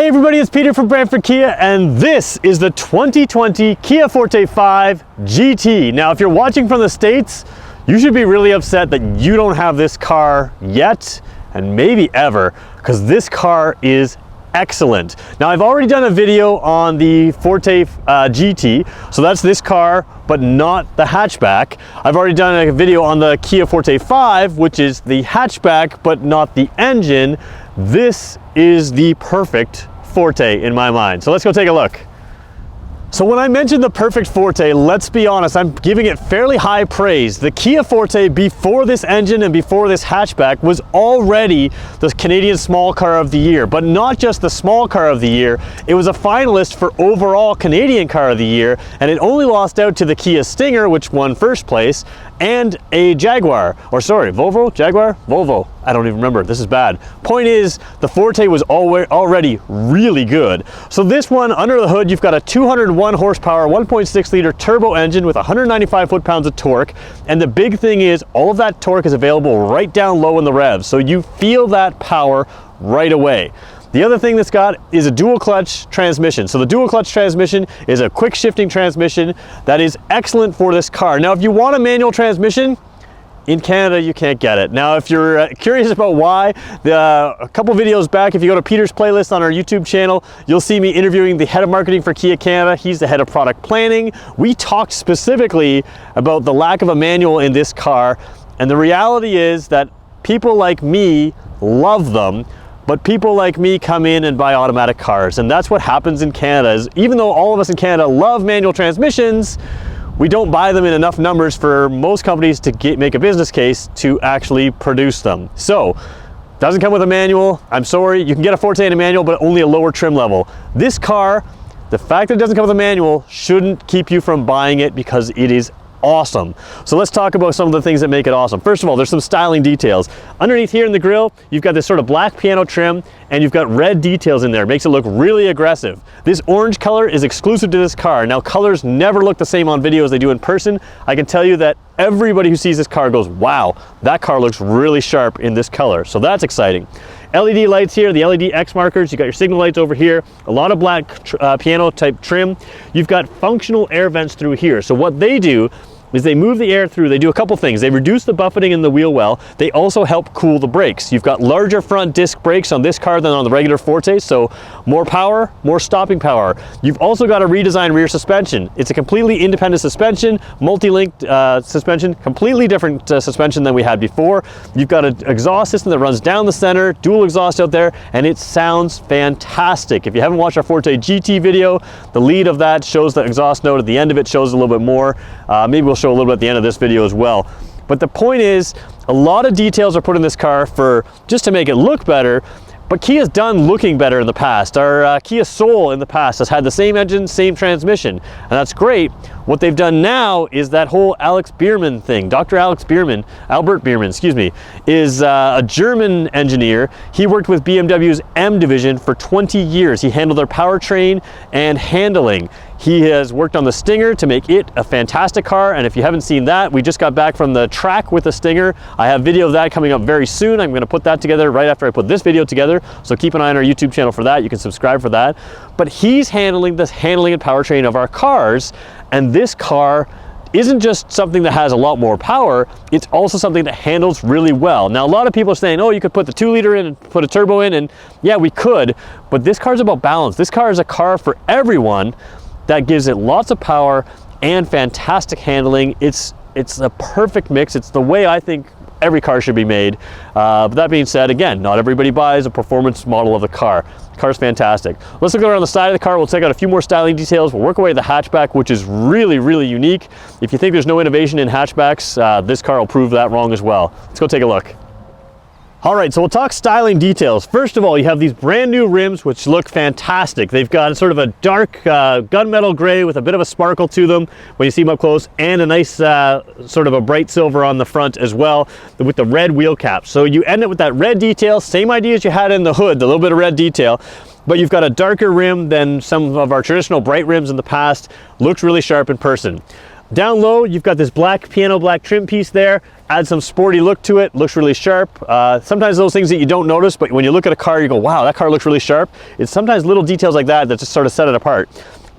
Hey everybody, it's Peter from Brantford Kia, and this is the 2020 Kia Forte 5 GT. Now, if you're watching from the States, you should be really upset that you don't have this car yet, and maybe ever, because this car is excellent. Now, I've already done a video on the Forte GT, so that's this car, but not the hatchback. I've already done a video on the Kia Forte 5, which is the hatchback, but not the engine. This is the perfect Forte in my mind. So let's go take a look. So when I mentioned the perfect Forte, let's be honest, I'm giving it fairly high praise. The Kia Forte before this engine and before this hatchback was already the Canadian Small Car of the Year, but not just the Small Car of the Year, it was a finalist for overall Canadian Car of the Year, and it only lost out to the Kia Stinger, which won first place, and a Jaguar, or sorry, Volvo, Jaguar, Volvo. I don't even remember, this is bad. Point is, the Forte was already really good. So this one, under the hood, you've got a 201 horsepower, 1.6 liter turbo engine with 195 foot-pounds of torque. And the big thing is, all of that torque is available right down low in the revs. So you feel that power right away. The other thing that's got is a dual clutch transmission. So the dual clutch transmission is a quick shifting transmission that is excellent for this car. Now, if you want a manual transmission, in Canada, you can't get it. Now, if you're curious about why, a couple videos back, if you go to Peter's playlist on our YouTube channel, you'll see me interviewing the head of marketing for Kia Canada. He's the head of product planning. We talked specifically about the lack of a manual in this car, and the reality is that people like me love them, but people like me come in and buy automatic cars, and that's what happens in Canada. Is even though all of us in Canada love manual transmissions, we don't buy them in enough numbers for most companies to make a business case to actually produce them. So, doesn't come with a manual. I'm sorry, you can get a Forte in a manual, but only a lower trim level. This car, the fact that it doesn't come with a manual shouldn't keep you from buying it because it is awesome. So let's talk about some of the things that make it awesome. First of all, there's some styling details. Underneath here in the grille, you've got this sort of black piano trim, and you've got red details in there. It makes it look really aggressive. This orange color is exclusive to this car. Now, colors never look the same on video as they do in person. I can tell you that everybody who sees this car goes, wow, that car looks really sharp in this color. So that's exciting. LED lights here, the LED X markers, you got your signal lights over here, a lot of black piano type trim. You've got functional air vents through here. So what they do is they move the air through. They do a couple things. They reduce the buffeting in the wheel well. They also help cool the brakes. You've got larger front disc brakes on this car than on the regular Forte, so more power, more stopping power. You've also got a redesigned rear suspension. It's a completely independent suspension, multi-linked suspension, completely different suspension than we had before. You've got an exhaust system that runs down the center, dual exhaust out there, and it sounds fantastic. If you haven't watched our Forte GT video, the lead of that shows the exhaust note. At the end of it shows a little bit more. Maybe we'll show a little bit at the end of this video as well. But the point is, a lot of details are put in this car for just to make it look better, but Kia's done looking better in the past. Our Kia Soul in the past has had the same engine, same transmission, and that's great. What they've done now is that whole Alex Biermann thing. Dr. Albert Biermann, excuse me, is a German engineer. He worked with BMW's M division for 20 years. He handled their powertrain and handling. He has worked on the Stinger to make it a fantastic car, and if you haven't seen that, we just got back from the track with the Stinger. I have video of that coming up very soon. I'm going to put that together right after I put this video together, so keep an eye on our YouTube channel for that. You can subscribe for that. But he's handling the handling and powertrain of our cars, and this car isn't just something that has a lot more power, it's also something that handles really well. Now, a lot of people are saying, oh, you could put the 2 liter in and put a turbo in, and yeah, we could, but this car is about balance. This car is a car for everyone that gives it lots of power and fantastic handling. It's a perfect mix. It's the way I think every car should be made. But that being said, again, not everybody buys a performance model of the car. The car's fantastic. Let's look around the side of the car. We'll check out a few more styling details. We'll work away at the hatchback, which is really, really unique. If you think there's no innovation in hatchbacks, this car will prove that wrong as well. Let's go take a look. All right, so we'll talk styling details. First of all, you have these brand new rims, which look fantastic. They've got sort of a dark gunmetal gray with a bit of a sparkle to them when you see them up close, and a nice sort of a bright silver on the front as well with the red wheel caps. So you end up with that red detail, same idea as you had in the hood, the little bit of red detail, but you've got a darker rim than some of our traditional bright rims in the past. Looks really sharp in person. Down low, you've got this black piano black trim piece there. Add some sporty look to it, looks really sharp. Sometimes those things that you don't notice, but when you look at a car, you go, wow, that car looks really sharp. It's sometimes little details like that that just sort of set it apart.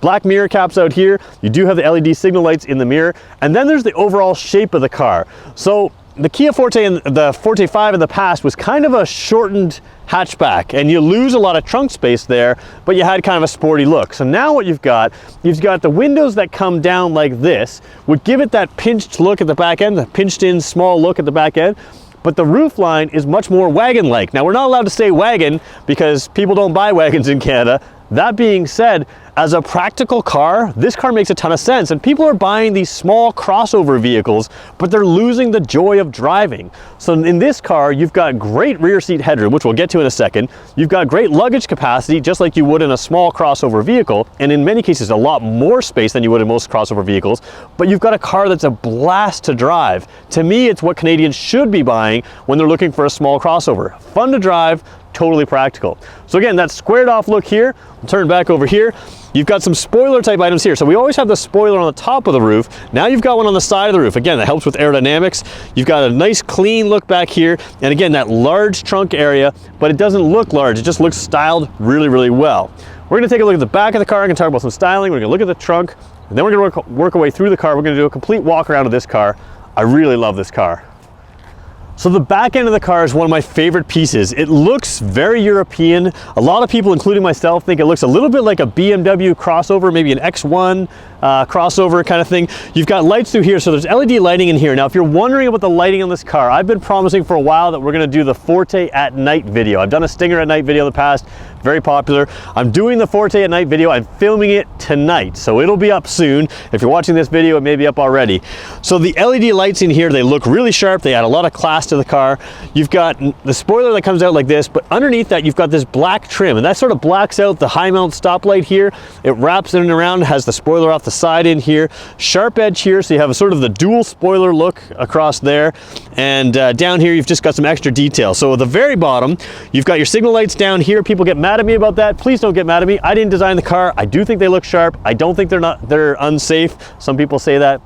Black mirror caps out here. You do have the LED signal lights in the mirror. And then there's the overall shape of the car. So the Kia Forte and the Forte 5 in the past was kind of a shortened hatchback, and you lose a lot of trunk space there, but you had kind of a sporty look. So now what you've got the windows that come down like this, would give it that pinched look at the back end, the pinched in small look at the back end, but the roof line is much more wagon-like. Now we're not allowed to say wagon because people don't buy wagons in Canada. That being said, as a practical car, this car makes a ton of sense, and people are buying these small crossover vehicles, but they're losing the joy of driving. So in this car, you've got great rear seat headroom, which we'll get to in a second. You've got great luggage capacity, just like you would in a small crossover vehicle, and in many cases, a lot more space than you would in most crossover vehicles, but you've got a car that's a blast to drive. To me, it's what Canadians should be buying when they're looking for a small crossover. Fun to drive, totally practical. So again, that squared off look here, we'll turn back over here. You've got some spoiler type items here. So we always have the spoiler on the top of the roof. Now you've got one on the side of the roof. Again, that helps with aerodynamics. You've got a nice clean look back here. And again, that large trunk area, but it doesn't look large. It just looks styled really, really well. We're gonna take a look at the back of the car. I'm gonna talk about some styling. We're gonna look at the trunk, and then we're gonna work our way through the car. We're gonna do a complete walk around of this car. I really love this car. So the back end of the car is one of my favorite pieces. It looks very European. A lot of people, including myself, think it looks a little bit like a BMW crossover, maybe an X1 crossover kind of thing. You've got lights through here, so there's LED lighting in here. Now, if you're wondering about the lighting on this car, I've been promising for a while that we're gonna do the Forte at night video. I've done a Stinger at night video in the past, very popular. I'm doing the Forte at night video. I'm filming it tonight, so it'll be up soon. If you're watching this video, it may be up already. So the LED lights in here, they look really sharp. They add a lot of class to the car. You've got the spoiler that comes out like this, but underneath that, you've got this black trim, and that sort of blacks out the high mount stoplight here. It wraps in and around, has the spoiler off the side in here, sharp edge here, so you have a sort of the dual spoiler look across there, and down here you've just got some extra detail. So at the very bottom, you've got your signal lights down here. People get mad at me about that. Please don't get mad at me. I didn't design the car. I do think they look sharp. I don't think they're unsafe. Some people say that.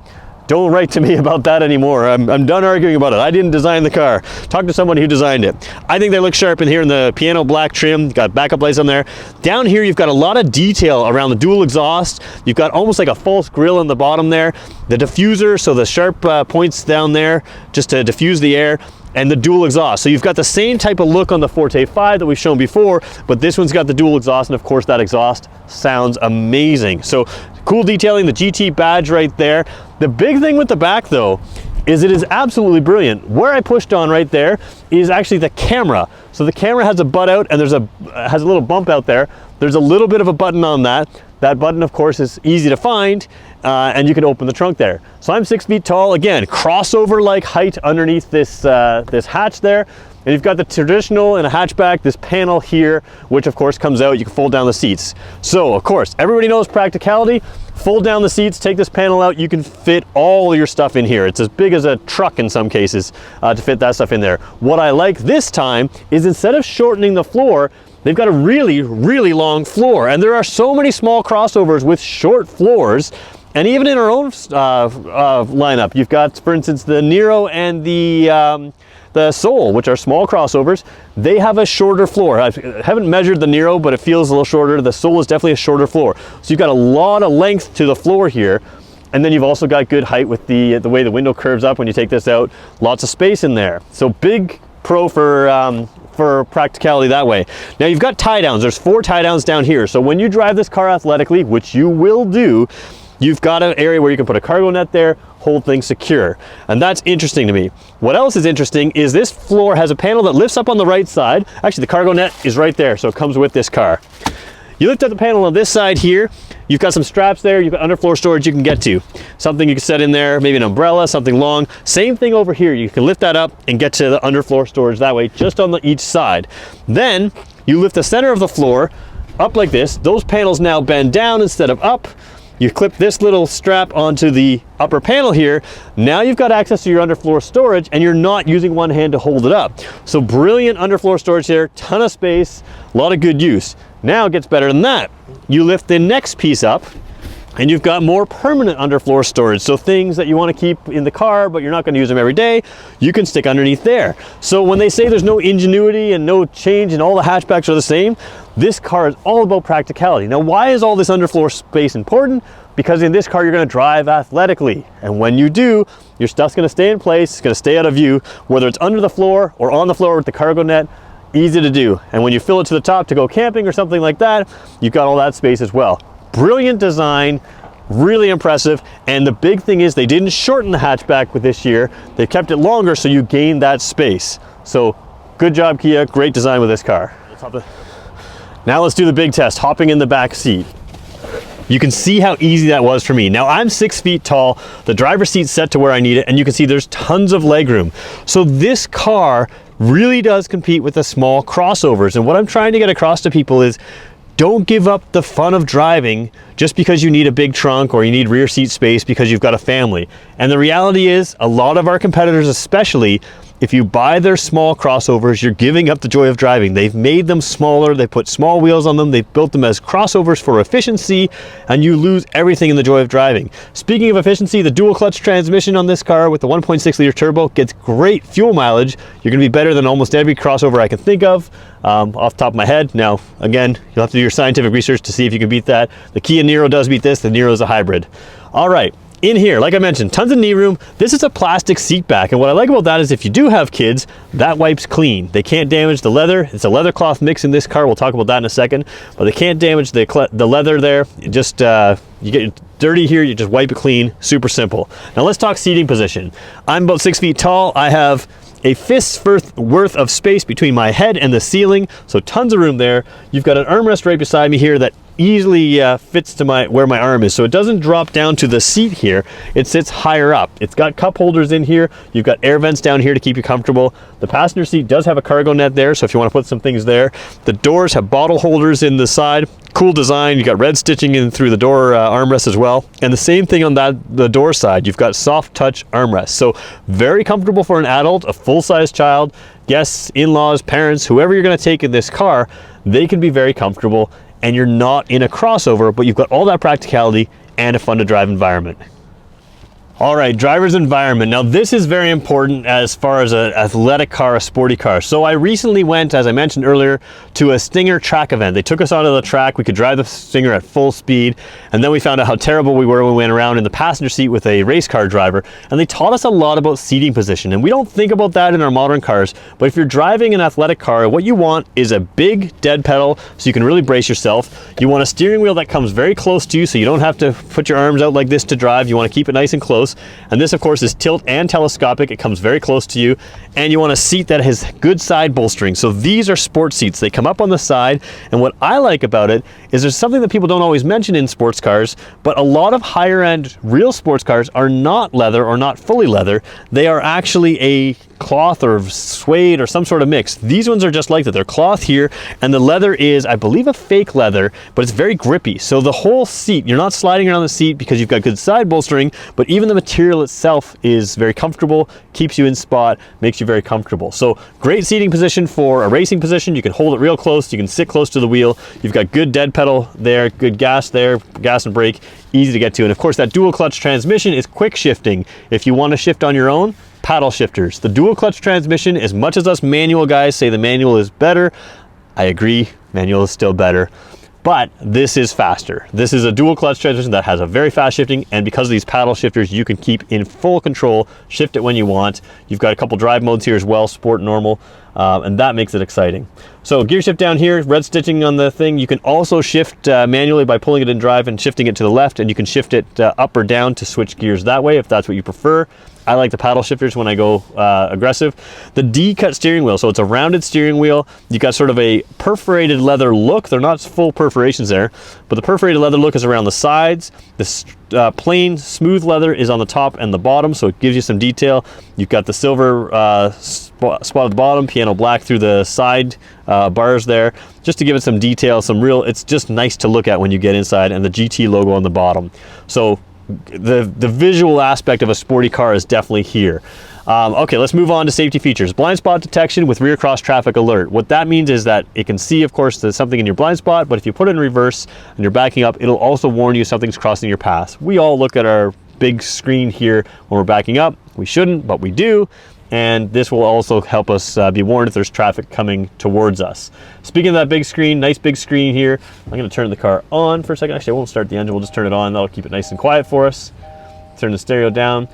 Don't write to me about that anymore. I'm done arguing about it. I didn't design the car. Talk to someone who designed it. I think they look sharp in here in the piano black trim. Got backup lights on there. Down here, you've got a lot of detail around the dual exhaust. You've got almost like a false grille on the bottom there. The diffuser, so the sharp points down there just to diffuse the air, and the dual exhaust. So you've got the same type of look on the Forte 5 that we've shown before, but this one's got the dual exhaust, and of course that exhaust sounds amazing. So cool detailing, the GT badge right there. The big thing with the back though, is it is absolutely brilliant. Where I pushed on right there is actually the camera. So the camera has a butt out, and has a little bump out there. There's a little bit of a button on that. That button, of course, is easy to find, and you can open the trunk there. So I'm 6 feet tall. Again, crossover-like height underneath this hatch there. And you've got the traditional in a hatchback, this panel here, which of course comes out. You can fold down the seats. So of course, everybody knows practicality. Fold down the seats, take this panel out, you can fit all your stuff in here. It's as big as a truck in some cases to fit that stuff in there. What I like this time is instead of shortening the floor, they've got a really, really long floor. And there are so many small crossovers with short floors. And even in our own lineup, you've got, for instance, the Nero and the Soul, which are small crossovers. They have a shorter floor. I haven't measured the Nero, but it feels a little shorter. The Soul is definitely a shorter floor. So you've got a lot of length to the floor here. And then you've also got good height with the way the window curves up when you take this out. Lots of space in there. So big pro for practicality that way. Now you've got tie downs. There's 4 tie downs down here. So when you drive this car athletically, which you will do, you've got an area where you can put a cargo net there, hold things secure. And that's interesting to me. What else is interesting is this floor has a panel that lifts up on the right side. Actually, the cargo net is right there, so it comes with this car. You lift up the panel on this side here, you've got some straps there, you've got underfloor storage you can get to. Something you can set in there, maybe an umbrella, something long. Same thing over here, you can lift that up and get to the underfloor storage that way, just on each side. Then, you lift the center of the floor up like this. Those panels now bend down instead of up. You clip this little strap onto the upper panel here. Now you've got access to your underfloor storage, and you're not using one hand to hold it up. So brilliant underfloor storage here, ton of space, a lot of good use. Now it gets better than that. You lift the next piece up, And you've got more permanent underfloor storage. So things that you want to keep in the car, but you're not going to use them every day, you can stick underneath there. So when they say there's no ingenuity and no change and all the hatchbacks are the same, this car is all about practicality. Now, why is all this underfloor space important? Because in this car, you're going to drive athletically. And when you do, your stuff's going to stay in place. It's going to stay out of view, whether it's under the floor or on the floor with the cargo net. Easy to do. And when you fill it to the top to go camping or something like that, you've got all that space as well. Brilliant design, really impressive. And the big thing is they didn't shorten the hatchback with this year. They kept it longer so you gain that space. So good job, Kia. Great design with this car. Now let's do the big test, hopping in the back seat. You can see how easy that was for me. Now I'm 6 feet tall, the driver's seat's set to where I need it, and you can see there's tons of legroom. So this car really does compete with the small crossovers. And what I'm trying to get across to people is, don't give up the fun of driving just because you need a big trunk or you need rear seat space because you've got a family. And the reality is, a lot of our competitors especially, if you buy their small crossovers, you're giving up the joy of driving. They've made them smaller, they put small wheels on them, they've built them as crossovers for efficiency, and you lose everything in the joy of driving. Speaking of efficiency, the dual clutch transmission on this car with the 1.6 liter turbo gets great fuel mileage. You're gonna be better than almost every crossover I can think of off the top of my head. Now, again, you'll have to do your scientific research to see if you can beat that. The Kia Niro does beat this, the Niro is a hybrid. All right. In here, like I mentioned, tons of knee room. This is a plastic seat back, and what I like about that is if you do have kids, that wipes clean. They can't damage the leather. It's a leather cloth mix in this car. We'll talk about that in a second, but they can't damage the leather there. Just you get dirty here, you just wipe it clean. Super simple. Now let's talk seating position. I'm about 6 feet tall. I have a fist's worth of space between my head and the ceiling, so tons of room there. You've got an armrest right beside me here that easily fits to where my arm is, so it doesn't drop down to the seat here. It sits higher up. It's got cup holders in here. You've got air vents down here to keep you comfortable. The passenger seat does have a cargo net there, so if you want to put some things there. The doors have bottle holders in the side. Cool design. You got red stitching in through the door armrest as well, and the same thing on the door side. You've got soft touch armrests, so very comfortable for an adult, a full-size child, guests, in-laws, parents, whoever you're going to take in this car. They can be very comfortable, and you're not in a crossover, but you've got all that practicality and a fun to drive environment. All right, driver's environment. Now this is very important as far as an athletic car, a sporty car. So I recently went, as I mentioned earlier, to a Stinger track event. They took us onto the track. We could drive the Stinger at full speed. And then we found out how terrible we were when we went around in the passenger seat with a race car driver. And they taught us a lot about seating position. And we don't think about that in our modern cars. But if you're driving an athletic car, what you want is a big dead pedal so you can really brace yourself. You want a steering wheel that comes very close to you so you don't have to put your arms out like this to drive. You want to keep it nice and close. And this, of course, is tilt and telescopic. It comes very close to you. And you want a seat that has good side bolstering. So these are sport seats. They come up on the side. And what I like about it is there's something that people don't always mention in sports cars, but a lot of higher end real sports cars are not leather or not fully leather. They are actually a cloth or suede or some sort of mix. These ones are just like that. They're cloth here, and the leather is, I believe, a fake leather, but it's very grippy. So the whole seat, you're not sliding around the seat because you've got good side bolstering, but even the material itself is very comfortable, keeps you in spot, makes you very comfortable. So great seating position for a racing position. You can hold it real close. You can sit close to the wheel. You've got good dead pedal there, good gas there, gas and brake, easy to get to. And of course, that dual clutch transmission is quick shifting. If you want to shift on your own, paddle shifters. The dual clutch transmission, as much as us manual guys say the manual is better, I agree, manual is still better, but this is faster. This is a dual clutch transmission that has a very fast shifting, and because of these paddle shifters, you can keep in full control, shift it when you want. You've got a couple drive modes here as well, sport, normal, and that makes it exciting. So gear shift down here, red stitching on the thing. You can also shift manually by pulling it in drive and shifting it to the left, and you can shift it up or down to switch gears that way if that's what you prefer. I like the paddle shifters when I go aggressive. The D-cut steering wheel, so it's a rounded steering wheel. You got sort of a perforated leather look. They're not full perforations there, but the perforated leather look is around the sides. This plain smooth leather is on the top and the bottom, so it gives you some detail. You've got the silver spot at the bottom, piano black through the side bars there, just to give it some detail, some real, it's just nice to look at when you get inside, and the GT logo on the bottom. So the visual aspect of a sporty car is definitely here. Okay, let's move on to safety features. Blind spot detection with rear cross traffic alert. What that means is that it can see, of course, there's something in your blind spot, but if you put it in reverse and you're backing up, it'll also warn you something's crossing your path. We all look at our big screen here when we're backing up. We shouldn't, but we do. And this will also help us be warned if there's traffic coming towards us. Speaking of that big screen, nice big screen here. I'm gonna turn the car on for a second. Actually, I won't start the engine, we'll just turn it on. That'll keep it nice and quiet for us. Turn the stereo down.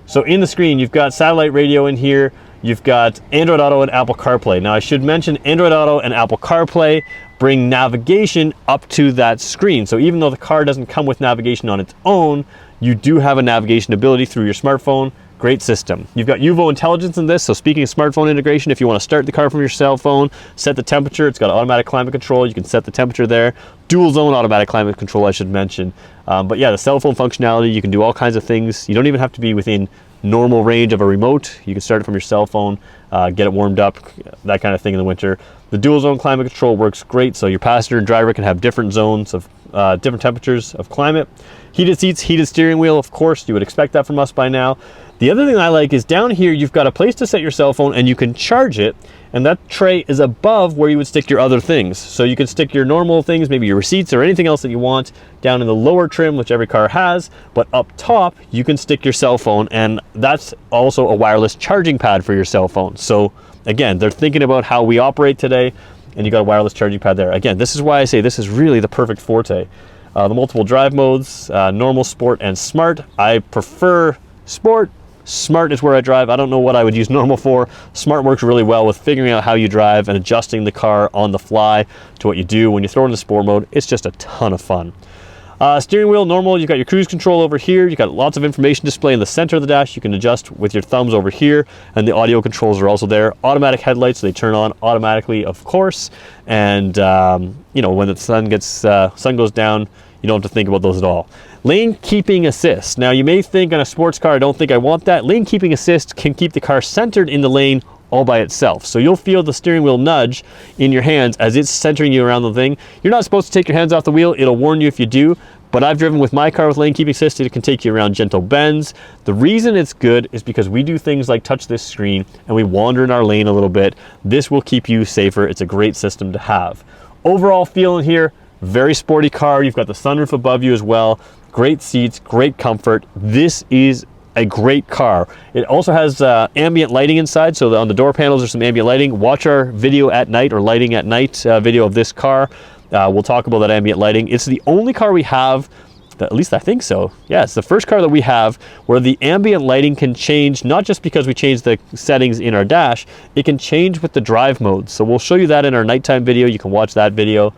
So in the screen, you've got satellite radio in here. You've got Android Auto and Apple CarPlay. Now I should mention Android Auto and Apple CarPlay bring navigation up to that screen. So even though the car doesn't come with navigation on its own, you do have a navigation ability through your smartphone. Great system. You've got UVO intelligence in this, so speaking of smartphone integration, if you want to start the car from your cell phone, set the temperature, it's got automatic climate control, you can set the temperature there. Dual zone automatic climate control, I should mention. But yeah, the cell phone functionality, you can do all kinds of things. You don't even have to be within normal range of a remote. You can start it from your cell phone, get it warmed up, that kind of thing in the winter. The dual zone climate control works great, so your passenger and driver can have different zones of different temperatures of climate. Heated seats, heated steering wheel, of course, you would expect that from us by now. The other thing I like is down here, you've got a place to set your cell phone and you can charge it, and that tray is above where you would stick your other things. So you can stick your normal things, maybe your receipts or anything else that you want down in the lower trim, which every car has, but up top, you can stick your cell phone, and that's also a wireless charging pad for your cell phone. So again, they're thinking about how we operate today, and you got a wireless charging pad there. Again, this is why I say this is really the perfect Forte. The multiple drive modes, normal, sport, and smart. I prefer sport. Smart is where I drive. I don't know what I would use normal for. Smart works really well with figuring out how you drive and adjusting the car on the fly to what you do. When you throw it into sport mode, it's just a ton of fun. Steering wheel, normal. You've got your cruise control over here. You've got lots of information display in the center of the dash. You can adjust with your thumbs over here, and the audio controls are also there. Automatic headlights, they turn on automatically, of course. And you know, when the sun goes down, you don't have to think about those at all. Lane keeping assist. Now you may think on a sports car, I don't think I want that. Lane keeping assist can keep the car centered in the lane all by itself. So you'll feel the steering wheel nudge in your hands as it's centering you around the thing. You're not supposed to take your hands off the wheel. It'll warn you if you do, but I've driven with my car with lane keeping assist. It can take you around gentle bends. The reason it's good is because we do things like touch this screen and we wander in our lane a little bit. This will keep you safer. It's a great system to have. Overall feel in here, very sporty car. You've got the sunroof above you as well. Great seats, great comfort. This is a great car. It also has ambient lighting inside, so on the door panels there's some ambient lighting. Watch our video at night, or lighting at night video of this car. We'll talk about that ambient lighting. It's the only car we have, at least I think so. Yeah, it's the first car that we have where the ambient lighting can change, not just because we changed the settings in our dash, it can change with the drive modes. So we'll show you that in our nighttime video. You can watch that video.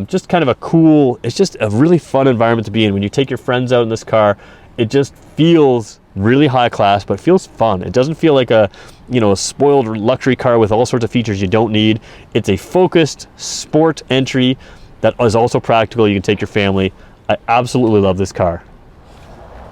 Just kind of a cool, it's just a really fun environment to be in. When you take your friends out in this car, it just feels really high class, but feels fun. It doesn't feel like a, you know, a spoiled luxury car with all sorts of features you don't need. It's a focused sport entry that is also practical. You can take your family. I absolutely love this car.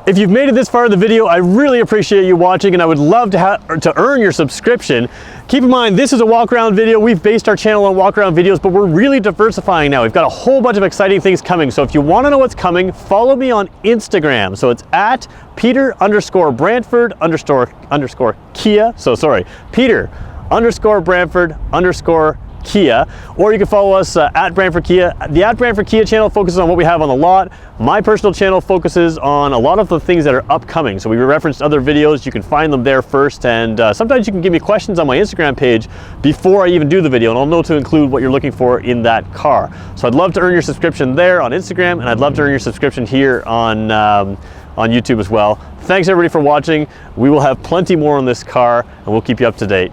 If you've made it this far in the video, I really appreciate you watching, and I would love to earn your subscription. Keep in mind, this is a walk-around video. We've based our channel on walk-around videos, but we're really diversifying now. We've got a whole bunch of exciting things coming. So if you want to know what's coming, follow me on Instagram. So it's at Peter_Brantford_Kia. So sorry, Peter_Brantford_Kia. Kia, or you can follow us at Brantford Kia. The at Brantford Kia channel focuses on what we have on the lot. My personal channel focuses on a lot of the things that are upcoming. So we referenced other videos. You can find them there first, and sometimes you can give me questions on my Instagram page before I even do the video, and I'll know to include what you're looking for in that car. So I'd love to earn your subscription there on Instagram, and I'd love to earn your subscription here on YouTube as well. Thanks everybody for watching. We will have plenty more on this car, and we'll keep you up to date.